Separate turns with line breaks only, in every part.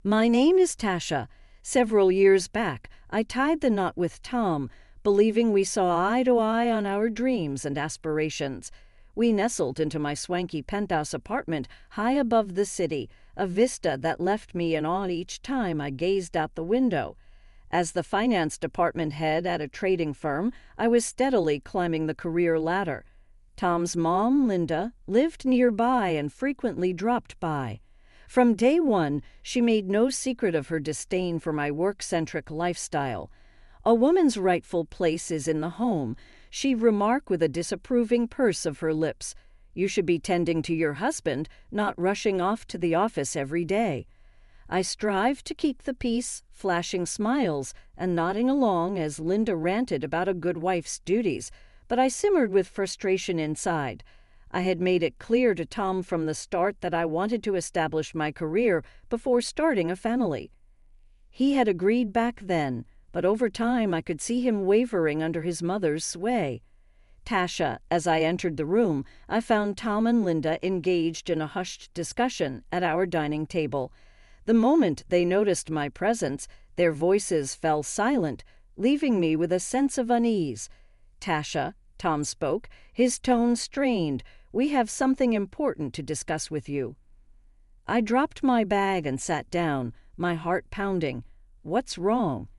My name is Tasha. Several years back, I tied the knot with Tom, believing we saw eye to eye on our dreams and aspirations. We nestled into my swanky penthouse apartment high above the city, a vista that left me in awe each time I gazed out the window. As the finance department head at a trading firm, I was steadily climbing the career ladder. Tom's mom, Linda, lived nearby and frequently dropped by. From day one, she made no secret of her disdain for my work-centric lifestyle. "A woman's rightful place is in the home," she'd remark with a disapproving purse of her lips. "You should be tending to your husband, not rushing off to the office every day." I strived to keep the peace, flashing smiles and nodding along as Linda ranted about a good wife's duties, but I simmered with frustration inside. I had made it clear to Tom from the start that I wanted to establish my career before starting a family. He had agreed back then, but over time I could see him wavering under his mother's sway. "Tasha," as I entered the room, I found Tom and Linda engaged in a hushed discussion at our dining table. The moment they noticed my presence, their voices fell silent, leaving me with a sense of unease. "Tasha," Tom spoke, his tone strained, "we have something important to discuss with you." I dropped my bag and sat down, my heart pounding. "What's wrong?"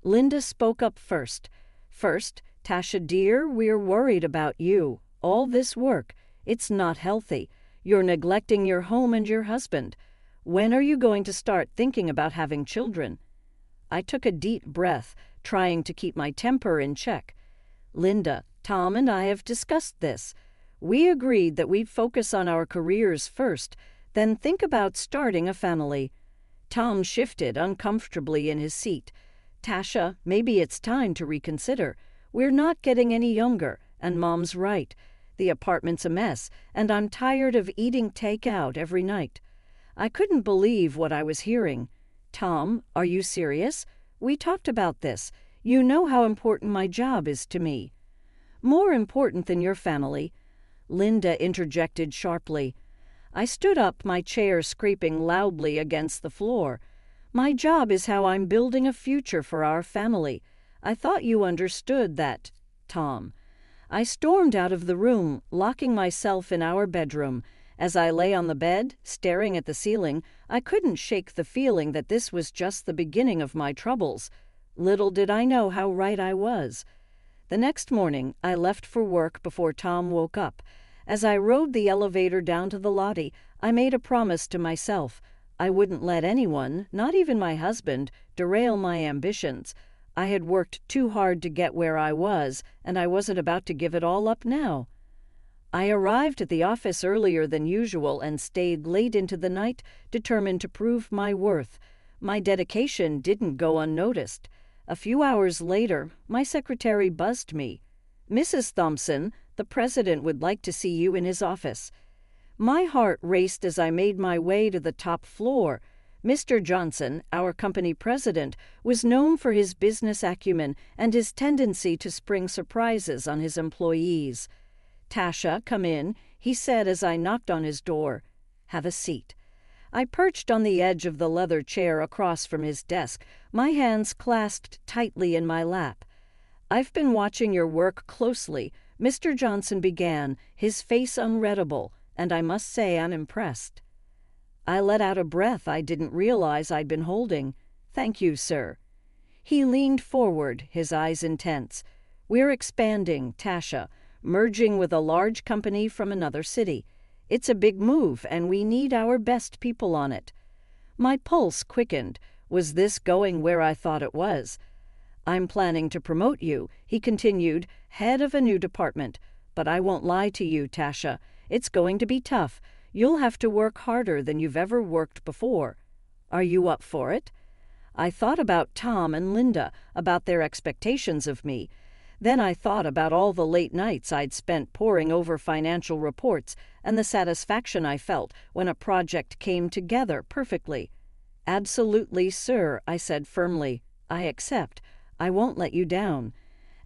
Linda spoke up first. "First, Tasha dear, we're worried about you. All this work, it's not healthy. You're neglecting your home and your husband. When are you going to start thinking about having children?" I took a deep breath, trying to keep my temper in check. "Linda, Tom and I have discussed this. We agreed that we'd focus on our careers first, then think about starting a family." Tom shifted uncomfortably in his seat. "Tasha, maybe it's time to reconsider. We're not getting any younger, and Mom's right. The apartment's a mess, and I'm tired of eating takeout every night." I couldn't believe what I was hearing. "Tom, are you serious? We talked about this. You know how important my job is to me." "More important than your family," Linda interjected sharply. I stood up, my chair scraping loudly against the floor. "My job is how I'm building a future for our family. I thought you understood that, Tom." I stormed out of the room, locking myself in our bedroom. As I lay on the bed, staring at the ceiling, I couldn't shake the feeling that this was just the beginning of my troubles. Little did I know how right I was. The next morning, I left for work before Tom woke up. As I rode the elevator down to the lobby, I made a promise to myself. I wouldn't let anyone, not even my husband, derail my ambitions. I had worked too hard to get where I was, and I wasn't about to give it all up now. I arrived at the office earlier than usual and stayed late into the night, determined to prove my worth. My dedication didn't go unnoticed. A few hours later, my secretary buzzed me. "Mrs. Thompson, the president would like to see you in his office." My heart raced as I made my way to the top floor. Mr. Johnson, our company president, was known for his business acumen and his tendency to spring surprises on his employees. "Tasha, come in," he said as I knocked on his door. "Have a seat." I perched on the edge of the leather chair across from his desk, my hands clasped tightly in my lap. "I've been watching your work closely," Mr. Johnson began, his face unreadable, "and I must say I'm impressed." I let out a breath I didn't realize I'd been holding. "Thank you, sir." He leaned forward, his eyes intense. "We're expanding, Tasha, merging with a large company from another city. It's a big move, and we need our best people on it." My pulse quickened. Was this going where I thought it was? "I'm planning to promote you," he continued, "head of a new department. But I won't lie to you, Tasha. It's going to be tough. You'll have to work harder than you've ever worked before. Are you up for it?" I thought about Tom and Linda, about their expectations of me. Then I thought about all the late nights I'd spent poring over financial reports and the satisfaction I felt when a project came together perfectly. "Absolutely, sir," I said firmly. "I accept. I won't let you down."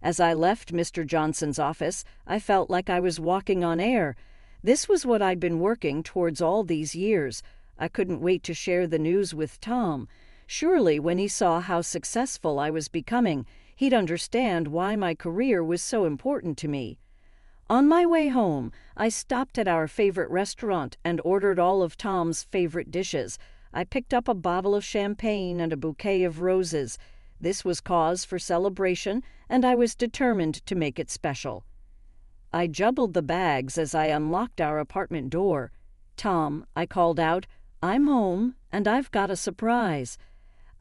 As I left Mr. Johnson's office, I felt like I was walking on air. This was what I'd been working towards all these years, I couldn't wait to share the news with Tom. Surely, when he saw how successful I was becoming, he'd understand why my career was so important to me. On my way home, I stopped at our favorite restaurant and ordered all of Tom's favorite dishes. I picked up a bottle of champagne and a bouquet of roses. This was cause for celebration, and I was determined to make it special. I juggled the bags as I unlocked our apartment door. "Tom," I called out, "I'm home, and I've got a surprise."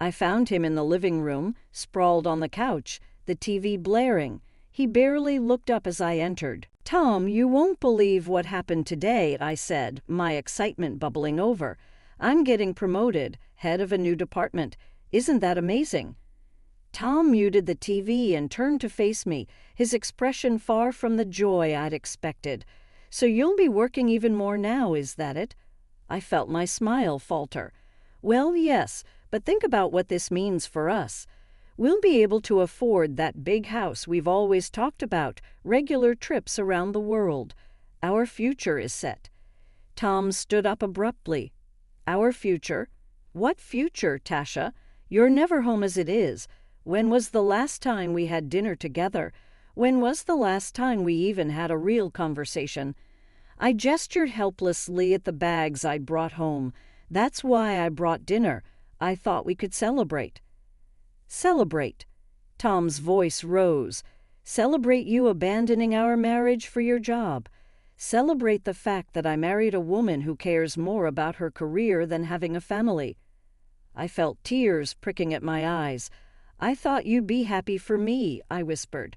I found him in the living room, sprawled on the couch, the TV blaring. He barely looked up as I entered. "Tom, you won't believe what happened today," I said, my excitement bubbling over. "I'm getting promoted, head of a new department. Isn't that amazing?" Tom muted the TV and turned to face me, his expression far from the joy I'd expected. "So you'll be working even more now, is that it?" I felt my smile falter. "Well, yes, but think about what this means for us. We'll be able to afford that big house we've always talked about, regular trips around the world. Our future is set." Tom stood up abruptly. "Our future? What future, Tasha? You're never home as it is. When was the last time we had dinner together? When was the last time we even had a real conversation?" I gestured helplessly at the bags I'd brought home. "That's why I brought dinner. I thought we could celebrate." "Celebrate?" Tom's voice rose. "Celebrate you abandoning our marriage for your job. Celebrate the fact that I married a woman who cares more about her career than having a family." I felt tears pricking at my eyes. "I thought you'd be happy for me," I whispered.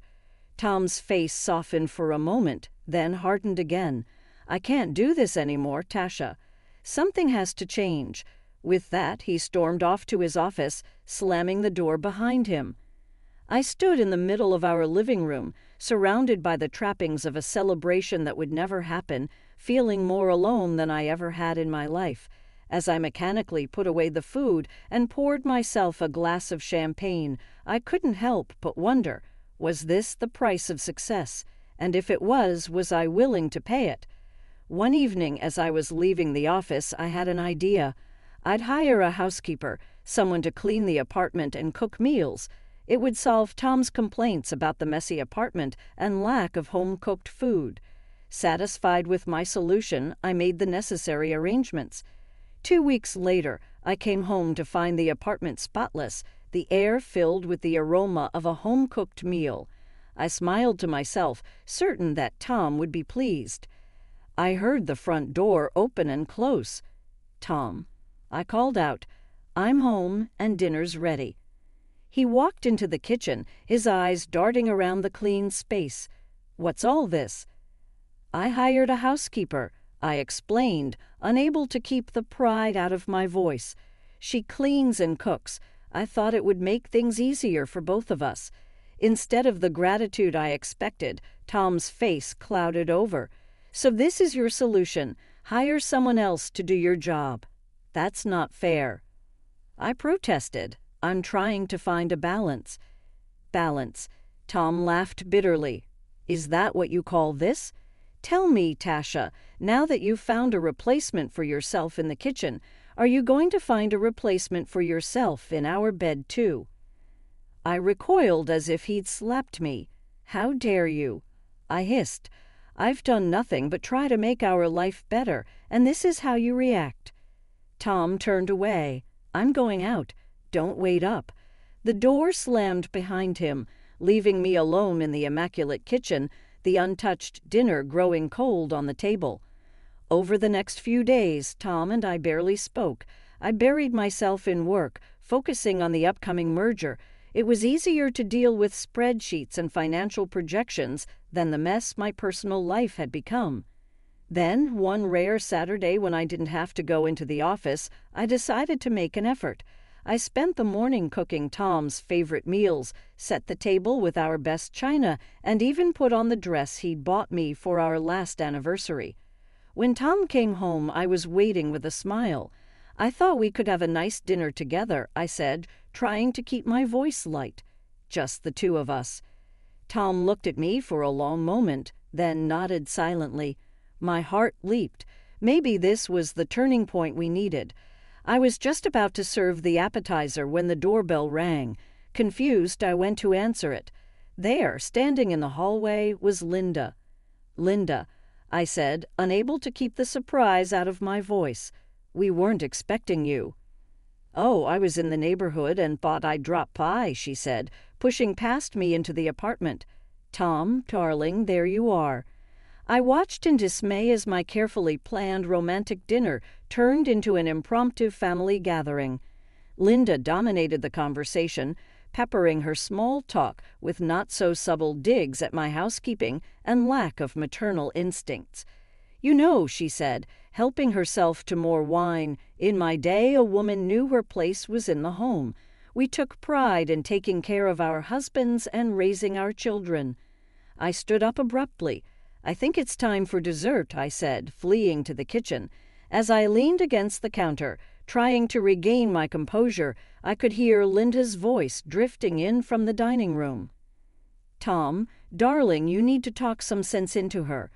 Tom's face softened for a moment, then hardened again. "I can't do this anymore, Tasha. Something has to change." With that, he stormed off to his office, slamming the door behind him. I stood in the middle of our living room, surrounded by the trappings of a celebration that would never happen, feeling more alone than I ever had in my life. As I mechanically put away the food and poured myself a glass of champagne, I couldn't help but wonder, was this the price of success? And if it was I willing to pay it? One evening, as I was leaving the office, I had an idea. I'd hire a housekeeper, someone to clean the apartment and cook meals. It would solve Tom's complaints about the messy apartment and lack of home-cooked food. Satisfied with my solution, I made the necessary arrangements. 2 weeks later, I came home to find the apartment spotless, the air filled with the aroma of a home-cooked meal. I smiled to myself, certain that Tom would be pleased. I heard the front door open and close. "Tom," I called out, "I'm home and dinner's ready." He walked into the kitchen, his eyes darting around the clean space. "What's all this?" "I hired a housekeeper," I explained, unable to keep the pride out of my voice. "She cleans and cooks. I thought it would make things easier for both of us." Instead of the gratitude I expected, Tom's face clouded over. "So this is your solution. Hire someone else to do your job. That's not fair." I protested. "I'm trying to find a balance." "Balance." Tom laughed bitterly. "Is that what you call this? Tell me, Tasha, now that you've found a replacement for yourself in the kitchen, are you going to find a replacement for yourself in our bed too?" I recoiled as if he'd slapped me. "How dare you?" I hissed. "I've done nothing but try to make our life better, and this is how you react." Tom turned away. "I'm going out. Don't wait up." The door slammed behind him, leaving me alone in the immaculate kitchen, the untouched dinner growing cold on the table. Over the next few days, Tom and I barely spoke. I buried myself in work, focusing on the upcoming merger. It was easier to deal with spreadsheets and financial projections than the mess my personal life had become. Then, one rare Saturday when I didn't have to go into the office, I decided to make an effort. I spent the morning cooking Tom's favorite meals, set the table with our best china, and even put on the dress he'd bought me for our last anniversary. When Tom came home, I was waiting with a smile. "I thought we could have a nice dinner together," I said, trying to keep my voice light. "Just the two of us." Tom looked at me for a long moment, then nodded silently. My heart leaped. Maybe this was the turning point we needed. I was just about to serve the appetizer when the doorbell rang. Confused, I went to answer it. There, standing in the hallway, was Linda. "Linda," I said, unable to keep the surprise out of my voice. "We weren't expecting you." "Oh, I was in the neighborhood and thought I'd drop by," she said, pushing past me into the apartment. "Tom, darling, there you are." I watched in dismay as my carefully planned romantic dinner turned into an impromptu family gathering. Linda dominated the conversation, peppering her small talk with not-so-subtle digs at my housekeeping and lack of maternal instincts. "You know," she said, helping herself to more wine, "in my day a woman knew her place was in the home. We took pride in taking care of our husbands and raising our children." I stood up abruptly. "I think it's time for dessert," I said, fleeing to the kitchen. As I leaned against the counter, trying to regain my composure, I could hear Linda's voice drifting in from the dining room. "Tom, darling, you need to talk some sense into her.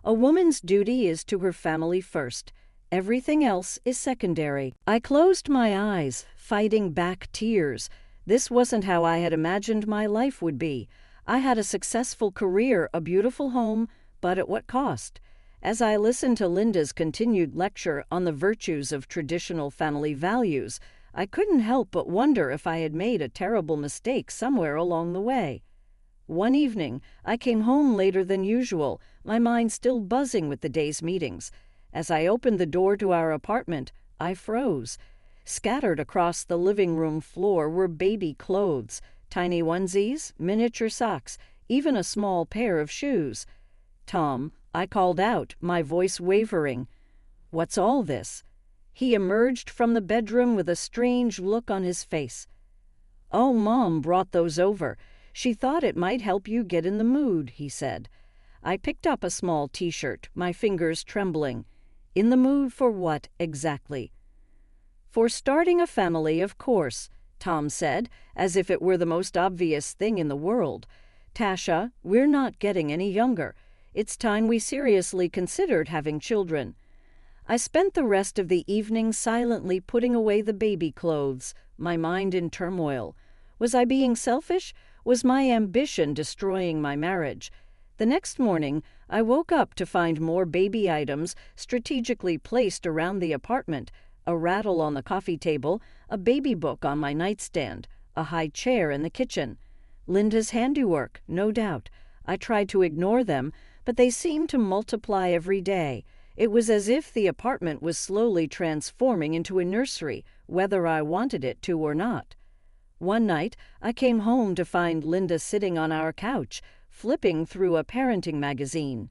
A woman's duty is to her family first. Everything else is secondary." I closed my eyes, fighting back tears. This wasn't how I had imagined my life would be. I had a successful career, a beautiful home, but at what cost? As I listened to Linda's continued lecture on the virtues of traditional family values, I couldn't help but wonder if I had made a terrible mistake somewhere along the way. One evening, I came home later than usual, my mind still buzzing with the day's meetings. As I opened the door to our apartment, I froze. Scattered across the living room floor were baby clothes, tiny onesies, miniature socks, even a small pair of shoes. "Tom," I called out, my voice wavering. "What's all this?" He emerged from the bedroom with a strange look on his face. "Oh, Mom brought those over. She thought it might help you get in the mood," he said. I picked up a small T-shirt, my fingers trembling. In the mood for what, exactly? "For starting a family, of course," Tom said, as if it were the most obvious thing in the world. "Tasha, we're not getting any younger. It's time we seriously considered having children." I spent the rest of the evening silently putting away the baby clothes, my mind in turmoil. Was I being selfish? Was my ambition destroying my marriage? The next morning, I woke up to find more baby items strategically placed around the apartment, a rattle on the coffee table, a baby book on my nightstand, a high chair in the kitchen. Linda's handiwork, no doubt. I tried to ignore them, but they seemed to multiply every day. It was as if the apartment was slowly transforming into a nursery, whether I wanted it to or not. One night, I came home to find Linda sitting on our couch, flipping through a parenting magazine.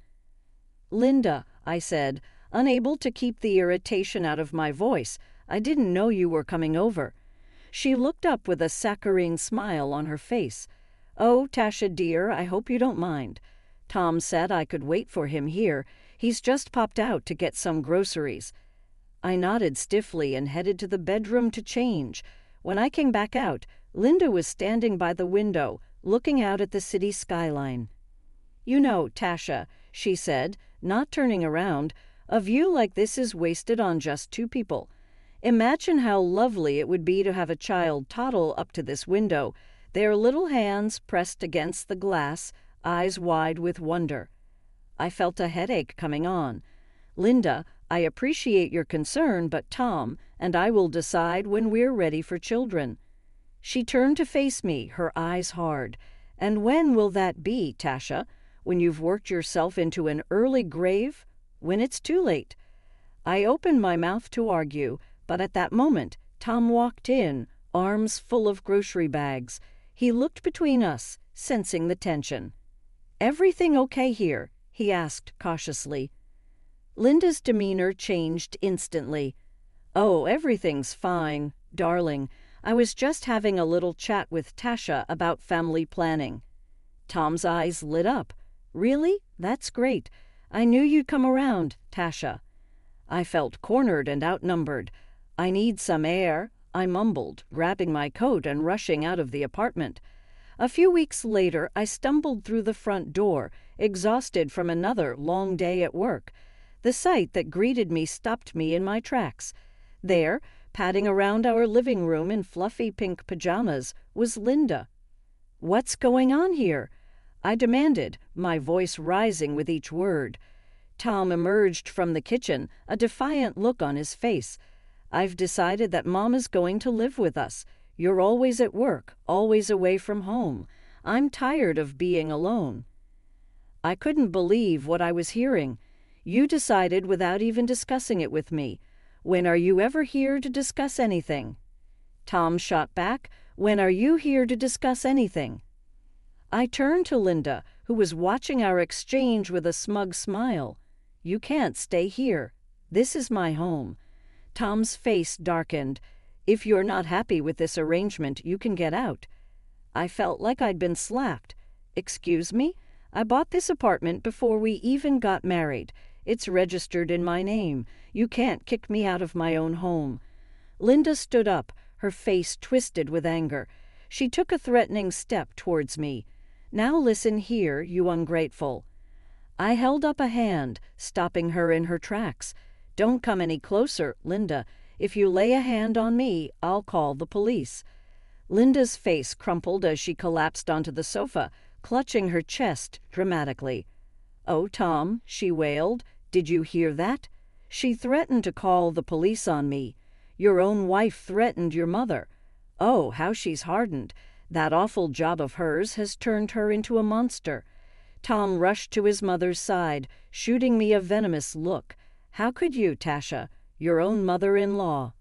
"Linda," I said, unable to keep the irritation out of my voice, "I didn't know you were coming over." She looked up with a saccharine smile on her face. "Oh, Tasha dear, I hope you don't mind. Tom said I could wait for him here. He's just popped out to get some groceries." I nodded stiffly and headed to the bedroom to change. When I came back out, Linda was standing by the window, looking out at the city skyline. "You know, Tasha," she said, not turning around, "a view like this is wasted on just two people. Imagine how lovely it would be to have a child toddle up to this window, their little hands pressed against the glass, eyes wide with wonder." I felt a headache coming on. "Linda, I appreciate your concern, but Tom and I will decide when we're ready for children." She turned to face me, her eyes hard. "And when will that be, Tasha? When you've worked yourself into an early grave? When it's too late?" I opened my mouth to argue, but at that moment, Tom walked in, arms full of grocery bags. He looked between us, sensing the tension. "Everything okay here?" he asked cautiously. Linda's demeanor changed instantly. "Oh, everything's fine, darling. I was just having a little chat with Tasha about family planning." Tom's eyes lit up. "Really? That's great. I knew you'd come around, Tasha." I felt cornered and outnumbered. "I need some air," I mumbled, grabbing my coat and rushing out of the apartment. A few weeks later, I stumbled through the front door, exhausted from another long day at work. The sight that greeted me stopped me in my tracks. There, padding around our living room in fluffy pink pajamas, was Linda. "What's going on here?" I demanded, my voice rising with each word. Tom emerged from the kitchen, a defiant look on his face. "I've decided that Mama's going to live with us. You're always at work, always away from home. I'm tired of being alone." I couldn't believe what I was hearing. "You decided without even discussing it with me. When are you ever here to discuss anything?" Tom shot back, "When are you here to discuss anything?" I turned to Linda, who was watching our exchange with a smug smile. "You can't stay here. This is my home." Tom's face darkened. "If you're not happy with this arrangement, you can get out." I felt like I'd been slapped. "Excuse me? I bought this apartment before we even got married. It's registered in my name. You can't kick me out of my own home." Linda stood up, her face twisted with anger. She took a threatening step towards me. "Now listen here, you ungrateful." I held up a hand, stopping her in her tracks. "Don't come any closer, Linda. If you lay a hand on me, I'll call the police." Linda's face crumpled as she collapsed onto the sofa, clutching her chest dramatically. "Oh, Tom," she wailed, "did you hear that? She threatened to call the police on me. Your own wife threatened your mother. Oh, how she's hardened. That awful job of hers has turned her into a monster." Tom rushed to his mother's side, shooting me a venomous look. "How could you, Tasha? Your own mother-in-law."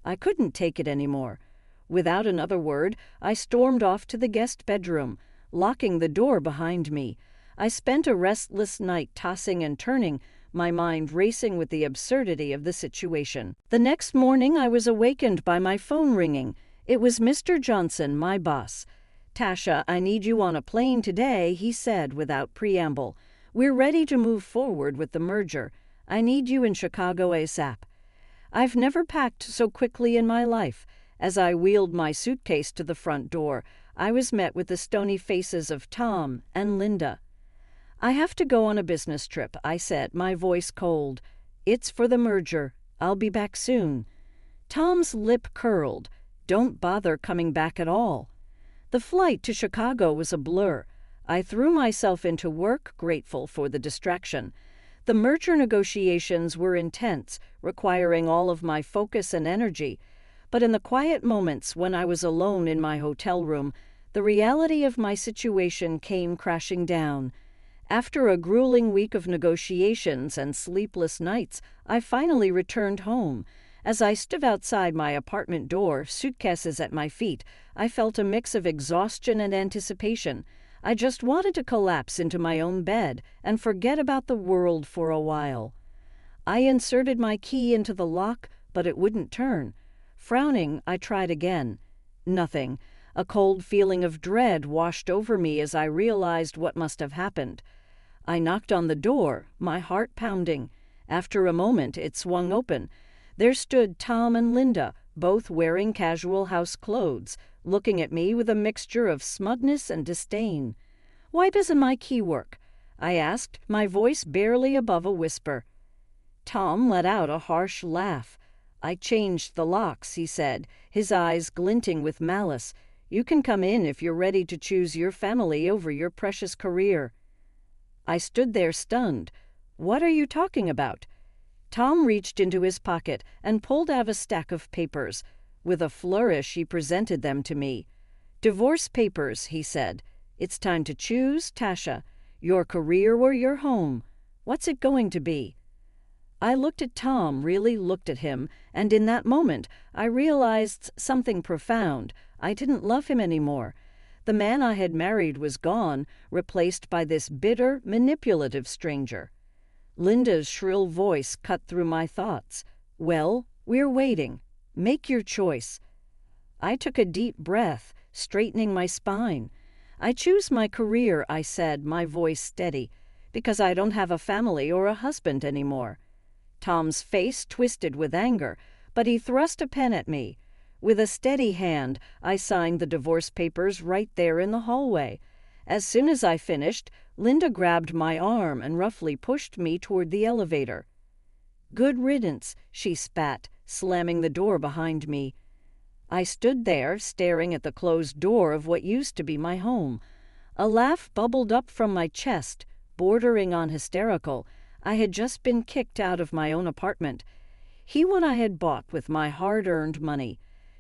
I couldn't take it anymore. Without another word, I stormed off to the guest bedroom, locking the door behind me. I spent a restless night tossing and turning, my mind racing with the absurdity of the situation. The next morning I was awakened by my phone ringing. It was Mr. Johnson, my boss. "Tasha, I need you on a plane today," he said without preamble. "We're ready to move forward with the merger. I need you in Chicago ASAP." I've never packed so quickly in my life. As I wheeled my suitcase to the front door, I was met with the stony faces of Tom and Linda. "I have to go on a business trip," I said, my voice cold. "It's for the merger. I'll be back soon." Tom's lip curled. "Don't bother coming back at all." The flight to Chicago was a blur. I threw myself into work, grateful for the distraction. The merger negotiations were intense, requiring all of my focus and energy. But in the quiet moments when I was alone in my hotel room, the reality of my situation came crashing down. After a grueling week of negotiations and sleepless nights, I finally returned home. As I stood outside my apartment door, suitcases at my feet, I felt a mix of exhaustion and anticipation. I just wanted to collapse into my own bed and forget about the world for a while. I inserted my key into the lock, but it wouldn't turn. Frowning, I tried again. Nothing. A cold feeling of dread washed over me as I realized what must have happened. I knocked on the door, my heart pounding. After a moment, it swung open. There stood Tom and Linda, both wearing casual house clothes, looking at me with a mixture of smugness and disdain. "Why doesn't my key work?" I asked, my voice barely above a whisper. Tom let out a harsh laugh. "I changed the locks," he said, his eyes glinting with malice. "You can come in if you're ready to choose your family over your precious career." I stood there stunned. "What are you talking about?" Tom reached into his pocket and pulled out a stack of papers. With a flourish, he presented them to me. "Divorce papers," he said. "It's time to choose, Tasha. Your career or your home. What's it going to be?" I looked at Tom, really looked at him, and in that moment I realized something profound. I didn't love him anymore. The man I had married was gone, replaced by this bitter, manipulative stranger. Linda's shrill voice cut through my thoughts. "Well, we're waiting. Make your choice." I took a deep breath, straightening my spine. "I choose my career," I said, my voice steady, "because I don't have a family or a husband anymore." Tom's face twisted with anger, but he thrust a pen at me. With a steady hand, I signed the divorce papers right there in the hallway. As soon as I finished, Linda grabbed my arm and roughly pushed me toward the elevator. Good riddance, she spat, slamming the door behind me. I stood there, staring at the closed door of what used to be my home. A laugh bubbled up from my chest, bordering on hysterical. I had just been kicked out of my own apartment. One I had bought with my hard-earned money.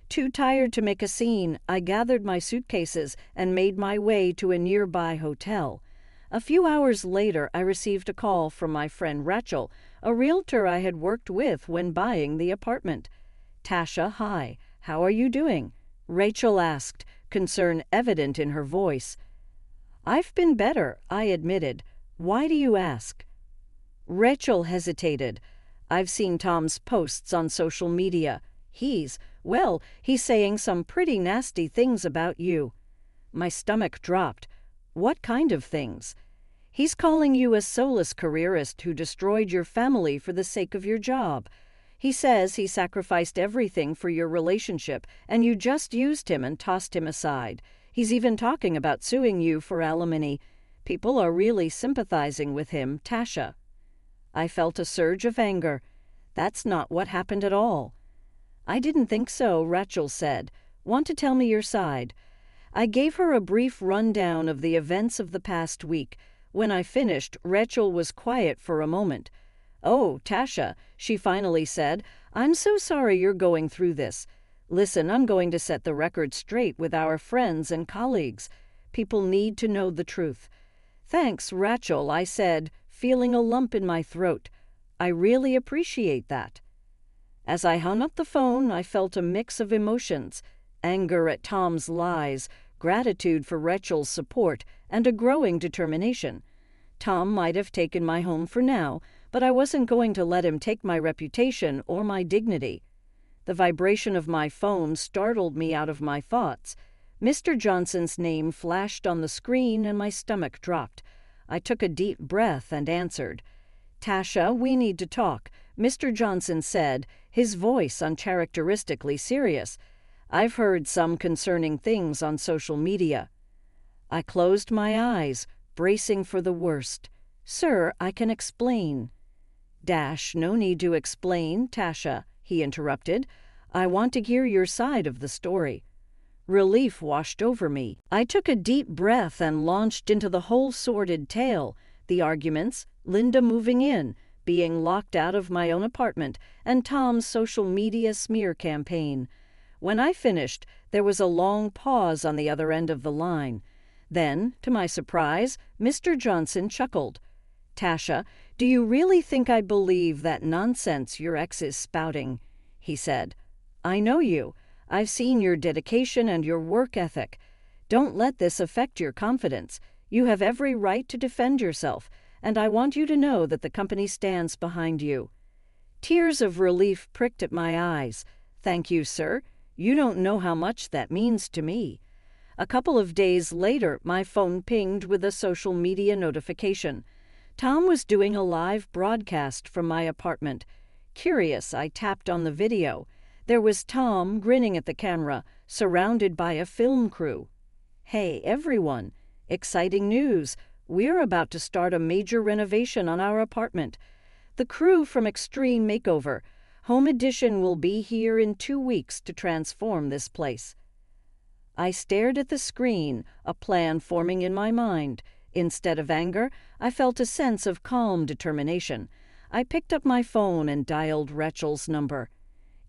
Too tired to make a scene, I gathered my suitcases and made my way to a nearby hotel. A few hours later, I received a call from my friend Rachel, a realtor I had worked with when buying the apartment. "Tasha, hi. How are you doing?" Rachel asked, concern evident in her voice. "I've been better," I admitted. "Why do you ask?" Rachel hesitated. "I've seen Tom's posts on social media. He's saying some pretty nasty things about you." My stomach dropped. "What kind of things?" "He's calling you a soulless careerist who destroyed your family for the sake of your job. He says he sacrificed everything for your relationship and you just used him and tossed him aside. He's even talking about suing you for alimony. People are really sympathizing with him, Tasha." I felt a surge of anger. "That's not what happened at all." "I didn't think so," Rachel said. "Want to tell me your side?" I gave her a brief rundown of the events of the past week. When I finished, Rachel was quiet for a moment. "Oh, Tasha," she finally said, "I'm so sorry you're going through this. Listen, I'm going to set the record straight with our friends and colleagues. People need to know the truth." "Thanks, Rachel," I said, feeling a lump in my throat. "I really appreciate that." As I hung up the phone, I felt a mix of emotions: anger at Tom's lies, gratitude for Rachel's support, and a growing determination. Tom might have taken my home for now, but I wasn't going to let him take my reputation or my dignity. The vibration of my phone startled me out of my thoughts. Mr. Johnson's name flashed on the screen and my stomach dropped. I took a deep breath and answered. "Tasha, we need to talk," Mr. Johnson said, his voice uncharacteristically serious. "I've heard some concerning things on social media." I closed my eyes, bracing for the worst. "Sir, I can explain." "No need to explain, Tasha," he interrupted. "I want to hear your side of the story." Relief washed over me. I took a deep breath and launched into the whole sordid tale: the arguments, Linda moving in, being locked out of my own apartment, and Tom's social media smear campaign. When I finished, there was a long pause on the other end of the line. Then, to my surprise, Mr. Johnson chuckled. "Tasha, do you really think I believe that nonsense your ex is spouting?" he said. "I know you. I've seen your dedication and your work ethic. Don't let this affect your confidence. You have every right to defend yourself, and I want you to know that the company stands behind you." Tears of relief pricked at my eyes. "Thank you, sir. You don't know how much that means to me." A couple of days later, my phone pinged with a social media notification. Tom was doing a live broadcast from my apartment. Curious, I tapped on the video. There was Tom grinning at the camera, surrounded by a film crew. "Hey, everyone. Exciting news. We're about to start a major renovation on our apartment. The crew from Extreme Makeover. Home Edition will be here in 2 weeks to transform this place." I stared at the screen, a plan forming in my mind. Instead of anger, I felt a sense of calm determination. I picked up my phone and dialed Rachel's number.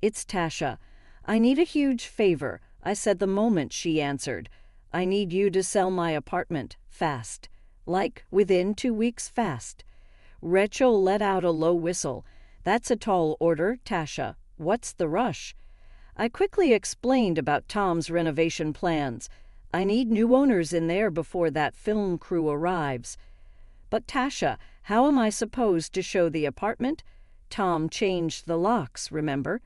"It's Tasha. I need a huge favor," I said the moment she answered. "I need you to sell my apartment, fast. Like, within 2 weeks, fast." Rachel let out a low whistle. "That's a tall order, Tasha. What's the rush?" I quickly explained about Tom's renovation plans. "I need new owners in there before that film crew arrives." "But Tasha, how am I supposed to show the apartment? Tom changed the locks, remember?"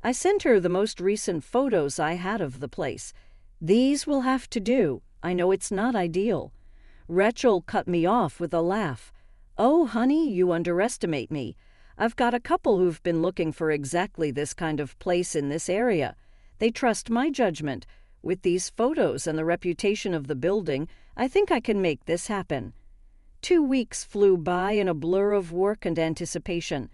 I sent her the most recent photos I had of the place. "These will have to do. I know it's not ideal." Rachel cut me off with a laugh. "Oh, honey, you underestimate me. I've got a couple who've been looking for exactly this kind of place in this area. They trust my judgment. With these photos and the reputation of the building, I think I can make this happen." 2 weeks flew by in a blur of work and anticipation.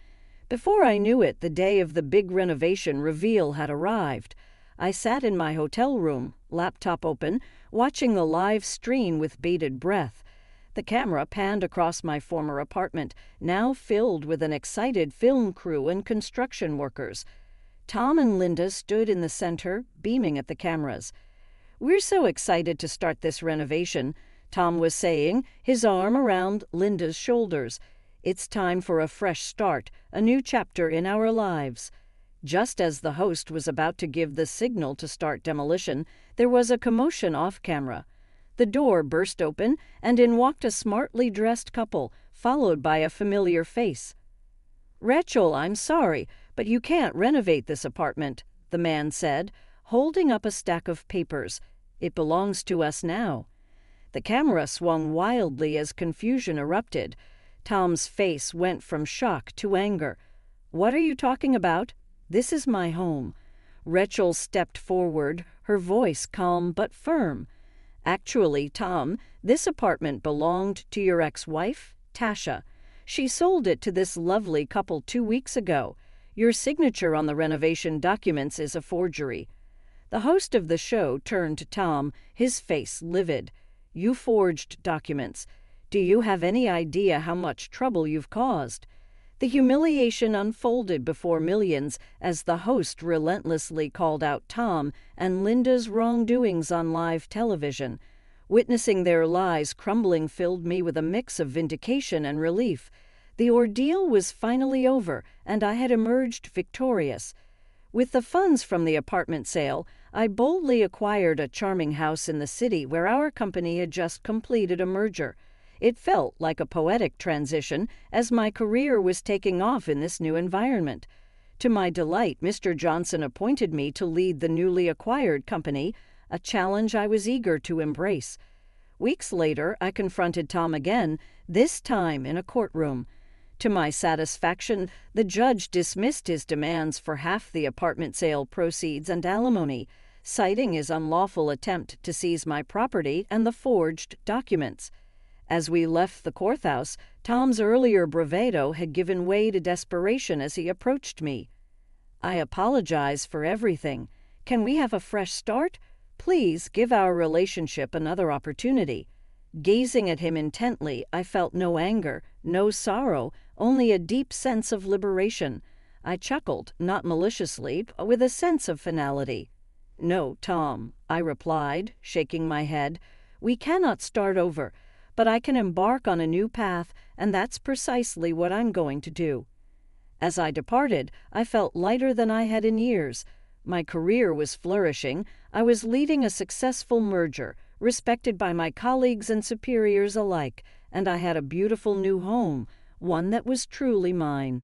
Before I knew it, the day of the big renovation reveal had arrived. I sat in my hotel room, laptop open, watching the live stream with bated breath. The camera panned across my former apartment, now filled with an excited film crew and construction workers. Tom and Linda stood in the center, beaming at the cameras. "We're so excited to start this renovation," Tom was saying, his arm around Linda's shoulders. "It's time for a fresh start, a new chapter in our lives." Just as the host was about to give the signal to start demolition, there was a commotion off-camera. The door burst open, and in walked a smartly dressed couple, followed by a familiar face. "Rachel, I'm sorry, but you can't renovate this apartment," the man said, holding up a stack of papers. "It belongs to us now." The camera swung wildly as confusion erupted. Tom's face went from shock to anger. "What are you talking about? This is my home." Rachel stepped forward, her voice calm but firm. "Actually, Tom, this apartment belonged to your ex-wife, Tasha. She sold it to this lovely couple 2 weeks ago. Your signature on the renovation documents is a forgery." The host of the show turned to Tom, his face livid. "You forged documents. Do you have any idea how much trouble you've caused?" The humiliation unfolded before millions as the host relentlessly called out Tom and Linda's wrongdoings on live television. Witnessing their lies crumbling filled me with a mix of vindication and relief. The ordeal was finally over, and I had emerged victorious. With the funds from the apartment sale, I boldly acquired a charming house in the city where our company had just completed a merger. It felt like a poetic transition as my career was taking off in this new environment. To my delight, Mr. Johnson appointed me to lead the newly acquired company, a challenge I was eager to embrace. Weeks later, I confronted Tom again, this time in a courtroom. To my satisfaction, the judge dismissed his demands for half the apartment sale proceeds and alimony, citing his unlawful attempt to seize my property and the forged documents. As we left the courthouse, Tom's earlier bravado had given way to desperation as he approached me. "I apologize for everything. Can we have a fresh start? Please give our relationship another opportunity." Gazing at him intently, I felt no anger, no sorrow, only a deep sense of liberation. I chuckled, not maliciously, but with a sense of finality. "No, Tom," I replied, shaking my head. "We cannot start over. But I can embark on a new path, and that's precisely what I'm going to do." As I departed, I felt lighter than I had in years. My career was flourishing. I was leading a successful merger, respected by my colleagues and superiors alike, and I had a beautiful new home, one that was truly mine.